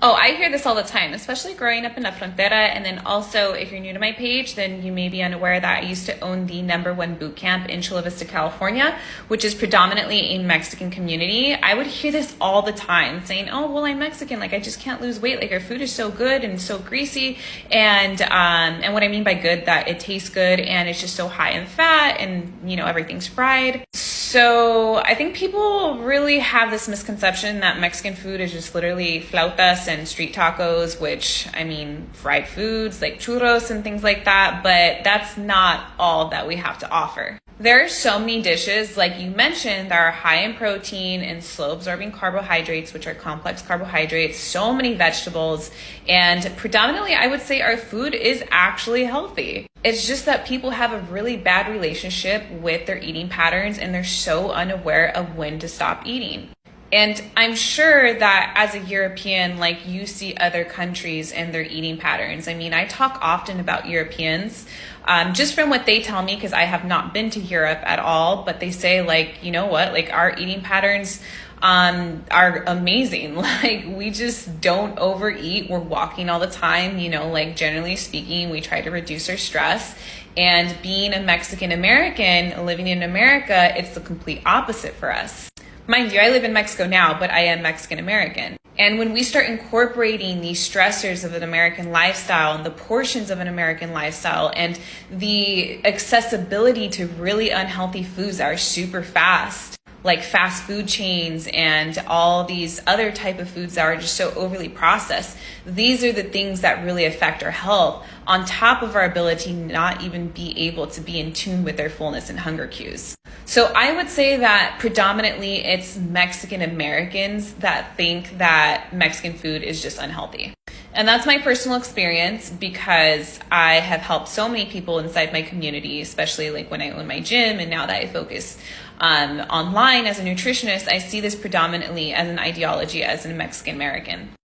Oh, I hear this all the time, especially growing up in La Frontera. And then also, if you're new to my page, then you may be unaware that I used to own the #1 boot camp in Chula Vista, California, which is predominantly a Mexican community. I would hear this all the time saying, oh, well, I'm Mexican. Like, I just can't lose weight. Like, our food is so good and so greasy. And what I mean by good, that it tastes good and it's just so high in fat and, everything's fried. So I think people really have this misconception that Mexican food is just literally flautas and street tacos, which, fried foods like churros and things like that, but that's not all that we have to offer. There are so many dishes, like you mentioned, that are high in protein and slow absorbing carbohydrates, which are complex carbohydrates, so many vegetables, and predominantly I would say our food is actually healthy. It's just that people have a really bad relationship with their eating patterns and they're so unaware of when to stop eating. And I'm sure that as a European, like you see other countries and their eating patterns. I talk often about Europeans, just from what they tell me, because I have not been to Europe at all, but they say our eating patterns are amazing. Like, we just don't overeat. We're walking all the time, generally speaking, we try to reduce our stress. And being a Mexican American living in America, it's the complete opposite for us. Mind you, I live in Mexico now, but I am Mexican American. And when we start incorporating these stressors of an American lifestyle and the portions of an American lifestyle and the accessibility to really unhealthy foods that are super fast, like fast food chains and all these other type of foods that are just so overly processed, these are the things that really affect our health, on top of our ability not even be able to be in tune with our fullness and hunger cues. So I would say that predominantly it's Mexican Americans that think that Mexican food is just unhealthy. And that's my personal experience, because I have helped so many people inside my community, especially like when I own my gym, and now that I focus online as a nutritionist, I see this predominantly as an ideology as a Mexican American.